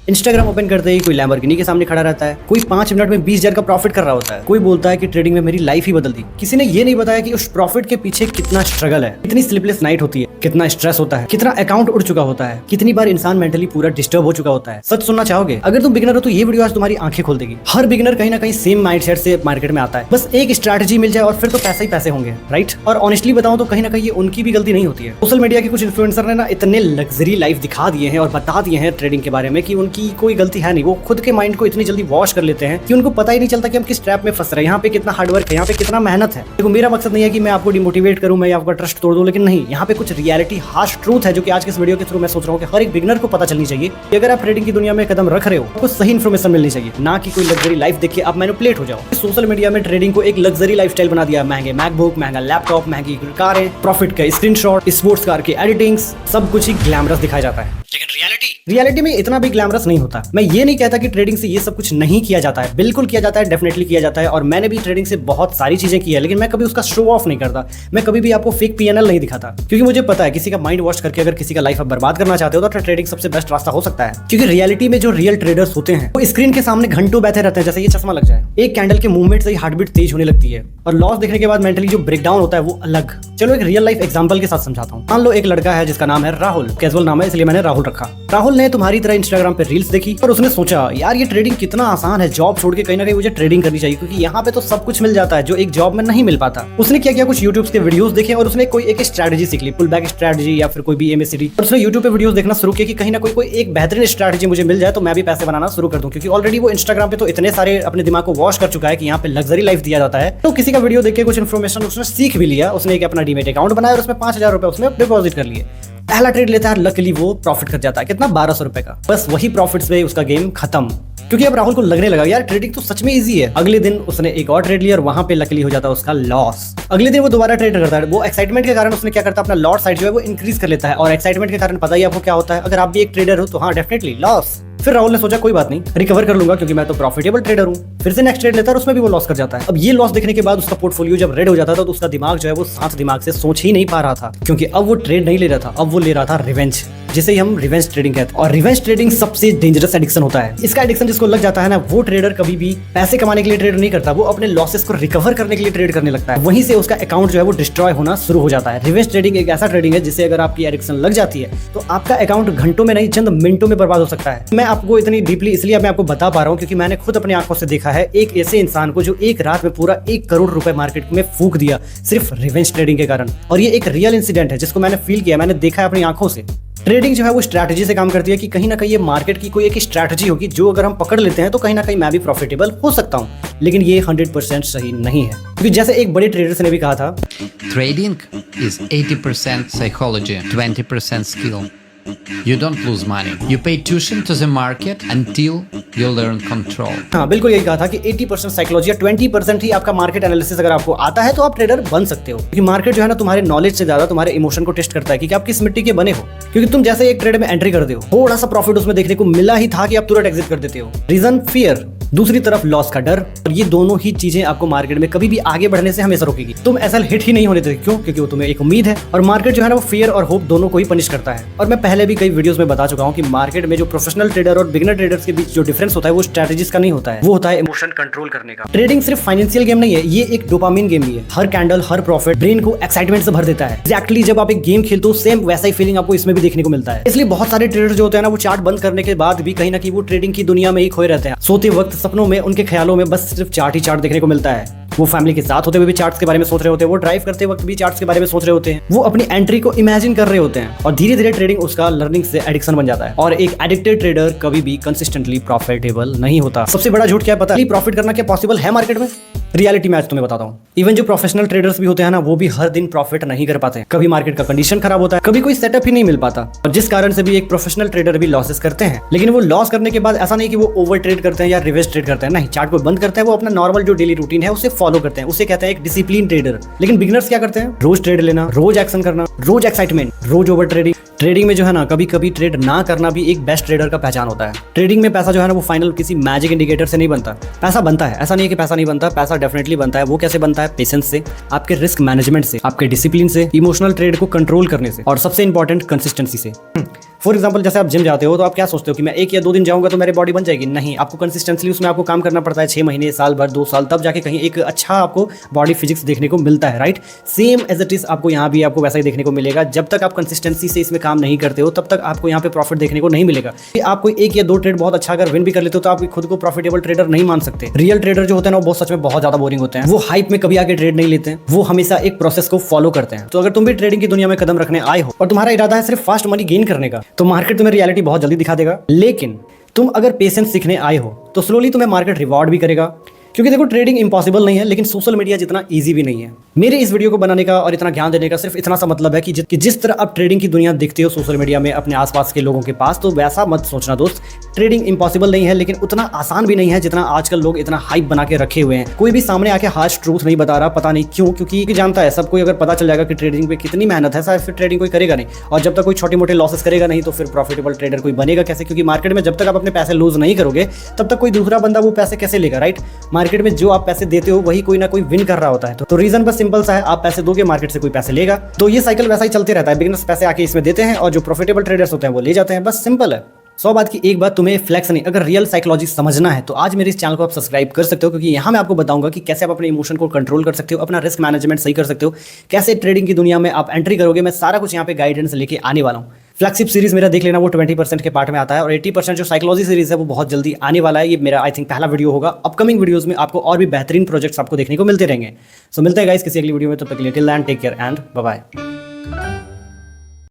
Instagram open करते ही कोई Lamborghini के सामने खड़ा रहता है, कोई 5 मिनट में 20,000 का प्रॉफिट कर रहा होता है, कोई बोलता है कि ट्रेडिंग में मेरी लाइफ ही बदल दी। किसी ने ये नहीं बताया कि उस प्रॉफिट के पीछे कितना स्ट्रगल है, कितनी स्लीपलेस नाइट होती है, कितना स्ट्रेस होता है, कितना अकाउंट उड़ चुका होता है, कितनी बार इंसान मेंटली पूरा डिस्टर्ब हो चुका होता है। सच सुनना चाहोगे? अगर तुम बिगिनर हो तो ये वीडियो आज तुम्हारी आंखें खोल देगी। हर बिगिनर कहीं ना कहीं सेम माइंडसेट से मार्केट में आता है, बस एक स्ट्रैटेजी मिल जाए और फिर तो पैसे ही पैसे होंगे, राइट? और ऑनेस्टली बताऊं तो कहीं ना कहीं ये उनकी भी गलती नहीं होती है। सोशल मीडिया के कुछ इन्फ्लुएंसर ने ना इतने लग्जरी लाइफ दिखा दिए हैं और बता दिए हैं ट्रेडिंग के बारे में कि उनकी कोई गलती है नहीं। वो खुद के माइंड को इतनी जल्दी वॉश कर लेते हैं कि उनको पता ही नहीं चलता कि हम किस ट्रैप में फंस रहे हैं, यहाँ पे कितना हार्डवर्क है, यहाँ पे कितना मेहनत है। देखो, मेरा मकसद नहीं है कि मैं आपको डिमोटिवेट करूं, मैं आपका ट्रस्ट तोड़ दूं, लेकिन नहीं, यहाँ पे कुछ रियलिटी हार्श ट्रूथ है जो कि आज के इस वीडियो के थ्रू मैं सोच रहा हूँ कि हर एक बिगिनर को पता चलनी चाहिए कि अगर आप ट्रेडिंग की दुनिया में कदम रख रहे हो आपको सही इन्फॉर्मेशन मिलनी चाहिए, ना कि कोई लग्जरी लाइफ देखिए आप मैनिपुलेट हो जाओ। सोशल मीडिया में ट्रेडिंग को एक लग्जरी लाइफस्टाइल बना दिया, महंगे मैकबुक, महंगा लैपटॉप, महंगी कारें, प्रॉफिट के स्क्रीनशॉट, स्पोर्ट्स कार के एडिटिंग्स, सब कुछ ही ग्लैमरस दिखाया जाता है। लेकिन रियलिटी में इतना भी ग्लैमरस नहीं होता। मैं ये नहीं कहता कि ट्रेडिंग से ये सब कुछ नहीं किया जाता है, बिल्कुल किया जाता है, डेफिनेटली किया जाता है। और मैंने भी ट्रेडिंग से बहुत सारी चीजें की है, लेकिन मैं कभी उसका शो ऑफ नहीं करता। मैं कभी भी आपको फेक पीएनएल नहीं दिखाता, क्योंकि मुझे पता है किसी का माइंड वॉश करके अगर किसी का लाइफ आप बर्बाद करना चाहते हो तो ट्रेडिंग सबसे बेस्ट रास्ता हो सकता है। क्योंकि रियलिटी में जो रियल ट्रेडर्स होते हैं वो स्क्रीन के सामने घंटों बैठे रहते हैं, जैसे ये चश्मा लग जाए, एक कैंडल के मूवमेंट से ही हार्ट बीट तेज होने लगती है, और लॉस देखने के बाद मेंटली जो ब्रेकडाउन होता है वो अलग। चलो एक रियल लाइफ एग्जांपल के साथ समझाता हूँ। मान लो एक लड़का है जिसका नाम है राहुल, कैजुअल नाम है इसलिए मैंने राहुल रखा। राहुल ने तुम्हारी तरह इंस्टाग्राम पे रील्स देखी और उसने सोचा यार ये ट्रेडिंग कितना आसान है, जॉब छोड़ के कहीं ना कहीं मुझे ट्रेडिंग करनी चाहिए, क्योंकि यहाँ पे तो सब कुछ मिल जाता है जो एक जॉब में नहीं मिल पाता। उसने क्या किया, कुछ यूट्यूब के वीडियोस देखे और उसने कोई एक स्ट्रैटेजी सीख ली, पुल बैक स्ट्रैटेजी या फिर कोई भी एमएसीडी। और उसने यूट्यूब पे वीडियोस देखना शुरू किया कि कहीं ना कोई एक बेहतरीन स्ट्रैटेजी मुझे मिल जाए तो मैं भी पैसे बनाना शुरू कर दूं, क्योंकि ऑलरेडी वो इंस्टाग्राम पे तो इतने सारे अपने दिमाग को वॉश कर चुका है कि यहाँ पे लग्जरी लाइफ दिया जाता है। तो किसी का वीडियो देख के कुछ इन्फॉर्मेशन उसने सीख भी लिया, उसने एक अपना डीमेट अकाउंट बनाया और उसमें 5,000 रुपए उसने डिपॉजिट कर लिए। पहला ट्रेड लेता है, लकीली वो प्रॉफिट कर जाता है, कितना 1,200 रुपए का। बस वही प्रॉफिट्स में उसका गेम खत्म, क्योंकि अब राहुल को लगने लगा यार ट्रेडिंग तो सच में इजी है। अगले दिन उसने एक और ट्रेड लिया और वहां पे लकीली हो जाता है उसका लॉस। अगले दिन वो दोबारा ट्रेड करता है, वो एक्साइटमेंट के कारण उसने क्या करता है, अपना लॉट साइज जो है वो इंक्रीज कर लेता है, और एक्साइटमेंट के कारण पता ही आपको क्या होता है, अगर आप भी एक ट्रेडर हो तो हाँ डेफिनेटली लॉस। फिर राहुल ने सोचा कोई बात नहीं, रिकवर कर लूंगा क्योंकि मैं तो प्रॉफिटेबल ट्रेडर हूँ। फिर से नेक्स्ट ट्रेड लेता है और उसमें भी वो लॉस कर जाता है। अब ये लॉस देखने के बाद उसका पोर्टफोलियो जब रेड हो जाता था तो उसका दिमाग जो है वो शांत दिमाग से सोच ही नहीं पा रहा था, क्योंकि अब वो ट्रेड नहीं ले रहा था, अब वो ले रहा था रिवेंज, जिसे हम रिवेंज ट्रेडिंग कहते हैं। और रिवेंज ट्रेडिंग सबसे डेंजरस एडिक्शन होता है। इसका एडिक्शन जिसको लग जाता है ना, वो ट्रेडर कभी भी पैसे कमाने के लिए ट्रेड नहीं करता, वो अपने लॉसेस को रिकवर करने के लिए ट्रेड करने लगता है। वहीं से उसका अकाउंट जो है वो डिस्ट्रॉय होना शुरू हो जाता है। रिवेंज ट्रेडिंग एक ऐसा ट्रेडिंग है जिसे अगर आपकी एडिक्शन लग जाती है तो आपका अकाउंट घंटों में नहीं चंद मिनटों में बर्बाद हो सकता है। मैं आपको इतनी डीपली इसलिए मैं आपको बता पा रहा हूँ क्योंकि मैंने खुद अपनी आंखों से देखा है एक ऐसे इंसान को जो एक रात में पूरा 1 करोड़ रुपए मार्केट में फूंक दिया सिर्फ रिवेंज ट्रेडिंग के कारण। और ये एक रियल इंसिडेंट है जिसको मैंने फील किया, मैंने देखा है अपनी आंखों से। ट्रेडिंग जो है वो स्ट्रैटेजी से काम करती है कि कहीं ना कहीं ये मार्केट की कोई एक स्ट्रैटेजी होगी जो अगर हम पकड़ लेते हैं तो कहीं ना कहीं मैं भी प्रॉफिटेबल हो सकता हूँ, लेकिन ये 100% सही नहीं है। क्योंकि जैसे एक बड़े ट्रेडर्स ने भी कहा था, trading is 80% psychology, 20% skill. You don't lose money. You pay tuition to the market until you learn control. हाँ बिल्कुल यही कहा था कि 80% साइकोलॉजी या 20% ही आपका मार्केट एनालिसिस अगर आपको आता है तो आप ट्रेडर बन सकते हो। क्योंकि मार्केट जो है ना तुम्हारे नॉलेज से ज्यादा तुम्हारे इमोशन को टेस्ट करता है कि आप किस मिट्टी के बने हो। क्योंकि तुम जैसे एक ट्रेड में एंट्री करते हो, थोड़ा सा प्रॉफिट उसमें देखने को मिला ही था कि आप तुरंत एग्जिट कर देते हो। रीजन फियर, दूसरी तरफ लॉस का डर, और ये दोनों ही चीजें आपको मार्केट में कभी भी आगे बढ़ने से हमेशा रोकेगी। तुम एसएल हिट ही नहीं होने देते, क्यों? क्योंकि वो तुम्हें एक उम्मीद है, और मार्केट जो है ना वो फियर और होप दोनों को ही पनिश करता है। और मैं पहले भी कई वीडियोस में बता चुका हूँ कि मार्केट में जो प्रोफेशनल ट्रेडर और बिगिनर ट्रेडर्स के बीच जो डिफरेंस होता है वो स्ट्रैटेजीज का नहीं होता है, वो होता है इमोशन कंट्रोल करने का। ट्रेडिंग सिर्फ फाइनेंशियल गेम नहीं है, ये एक डोपामिन गेम भी है। हर कैंडल, हर प्रॉफिट ब्रेन को एक्साइटमेंट से भर देता है। एग्जैक्टली जब आप एक गेम खेलते हो सेम वैसा ही फीलिंग आपको इसमें भी देखने को मिलता है। इसलिए बहुत सारे ट्रेडर जो होते हैं ना वो चार्ट बंद करने के बाद भी कहीं ना कहीं वो ट्रेडिंग की दुनिया में ही खोए रहते हैं। सोते वक्त सपनों में उनके ख्यालों में बस सिर्फ चार्ट ही चार्ट देखने को मिलता है। वो फैमिली के साथ होते हुए भी चार्ट्स के बारे में सोच रहे होते हैं, वो ड्राइव करते वक्त भी चार्ट्स के बारे में सोच रहे होते हैं, वो अपनी एंट्री को इमेजिन कर रहे होते हैं। और धीरे धीरे ट्रेडिंग उसका लर्निंग से एडिक्शन बन जाता है। और एक एडिक्टेड ट्रेडर कभी भी कंसिस्टेंटली प्रॉफिटेबल नहीं होता। सबसे बड़ा झूठ क्या है पता है? प्रॉफिट करना क्या पॉसिबल है मार्केट में? रियलिटी में आज तुम्हें बताता हूँ, इवन जो प्रोफेशनल ट्रेडर्स भी होते हैं ना वो भी हर दिन प्रॉफिट नहीं कर पाते। कभी मार्केट का कंडीशन खराब होता है, कभी कोई सेटअप ही नहीं मिल पाता, और जिस कारण से भी एक प्रोफेशनल ट्रेडर भी लॉसेस करते हैं। लेकिन वो लॉस करने के बाद ऐसा नहीं कि वो ओवर ट्रेड करते हैं या रिवर्स ट्रेड करते हैं, नहीं, चार्ट को बंद करते हैं, वो अपना नॉर्मल जो डेली रूटीन है उसे फॉलो करते हैं, उसे कहते हैं एक डिसिप्लिन ट्रेडर। लेकिन बिगिनर्स क्या करते हैं? रोज ट्रेड लेना, रोज एक्शन करना, रोज एक्साइटमेंट, रोज ओवर ट्रेडिंग। ट्रेडिंग में जो है ना कभी कभी ट्रेड ना करना भी एक बेस्ट ट्रेडर का पहचान होता है। ट्रेडिंग में पैसा जो है ना वो फाइनल किसी मैजिक इंडिकेटर से नहीं बनता। पैसा बनता है, ऐसा नहीं है कि पैसा नहीं बनता, पैसा डेफिनेटली बनता है। वो कैसे बनता है? पेशेंस से, आपके रिस्क मैनेजमेंट से, आपके डिसिप्लिन से, इमोशनल ट्रेड को कंट्रोल करने से, और सबसे इंपॉर्टेंट कंसिस्टेंसी से। फॉर एग्जाम्पल जैसे आप जिम जाते हो तो आप क्या सोचते हो कि मैं 1 या 2 दिन जाऊंगा तो मेरी बॉडी बन जाएगी? नहीं, आपको कंसिस्टेंटली उसमें आपको काम करना पड़ता है 6 महीने, साल भर, 2 साल, तब जाके कहीं एक अच्छा आपको बॉडी फिजिक्स देखने को मिलता है, right? Same as it is आपको यहाँ भी आपको वैसा ही देखने को मिलेगा। जब तक आप कंसिस्टेंसी से इसमें काम नहीं करते हो तब तक आपको यहाँ पे प्रॉफिट देखने को नहीं मिलेगा। आप कोई 1 या 2 ट्रेड बहुत अच्छा अगर विन भी कर लेते हो तो आप खुद को प्रॉफिटेबल ट्रेडर नहीं मान सकते। रियल ट्रेडर जो होते हैं ना वो सच में बहुत ज्यादा बोरिंग होते हैं। वो हाइप में कभी आके ट्रेड नहीं लेते हैं, वो हमेशा एक प्रोसेस को फॉलो करते हैं। तो अगर तुम भी ट्रेडिंग की दुनिया में कदम रखने आए हो और तुम्हारा इरादा है सिर्फ फास्ट मनी गेन करने का, तो मार्केट तुम्हें रियलिटी बहुत जल्दी दिखा देगा। लेकिन तुम अगर पेशेंस सीखने आए हो तो स्लोली तुम्हें मार्केट रिवॉर्ड भी करेगा। क्योंकि देखो ट्रेडिंग इंपॉसिबल नहीं है, लेकिन सोशल मीडिया जितना इजी भी नहीं है। मेरे इस वीडियो को बनाने का और इतना ज्ञान देने का सिर्फ इतना सा मतलब है कि जिस तरह आप ट्रेडिंग की दुनिया देखते हो सोशल मीडिया में अपने आसपास के लोगों के पास, तो वैसा मत सोचना दोस्त। ट्रेडिंग इंपॉसिबल नहीं है, लेकिन उतना आसान भी नहीं है जितना आजकल लोग इतना हाइप बना के रखे हुए हैं। कोई भी सामने आके हार्श ट्रूथ नहीं बता रहा, पता नहीं क्यों, क्योंकि जानता है सबको अगर पता चल जाएगा कि ट्रेडिंग पे कितनी मेहनत है, फिर ट्रेडिंग कोई करेगा नहीं। और जब तक कोई छोटे मोटे लॉसेस करेगा नहीं तो फिर प्रॉफिटेबल ट्रेडर कोई बनेगा कैसे? क्योंकि मार्केट में जब तक आप अपने पैसे लूज नहीं करोगे तब तक कोई दूसरा बंदा वो पैसे कैसे लेगा, राइट? मार्केट में जो आप पैसे देते हो वही कोई ना कोई विन कर रहा होता है। तो रीजन बस सिंपल सा है, आप पैसे दोगे, मार्केट से कोई पैसे लेगा। तो ये साइकिल वैसा ही चलते रहता है। बिगिनर्स पैसे आके इसमें देते हैं और जो प्रॉफिटेबल ट्रेडर्स होते हैं वो ले जाते हैं। बस सिंपल है। 100 बात की एक बात, तुम्हें फ्लेक्स नहीं, अगर रियल साइकोलॉजी समझना है तो आज मेरे इस चैनल को आप सब्सक्राइब कर सकते हो, क्योंकि यहाँ मैं आपको बताऊंगा कि कैसे आप अपने इमोशन को कंट्रोल कर सकते हो, अपना रिस्क मैनेजमेंट सही कर सकते हो, कैसे ट्रेडिंग की दुनिया में आप एंट्री करोगे। मैं सारा कुछ यहाँ पे गाइडेंस लेके आने वाला हूँ। फ्लैगशिप सीरीज मेरा देख लेना, वो 20% के पार्ट में आता है, और 80% जो साइकोलॉजी सीरीज है वो बहुत जल्दी आने वाला है। ये मेरा आई थिंक पहला वीडियो होगा। अपकमिंग वीडियोस में आपको और भी बेहतरीन प्रोजेक्ट्स आपको देखने को मिलते रहेंगे। सो मिलते हैं गाइस किसी अगली वीडियो में, तब तक के लिए till then take care and bye bye.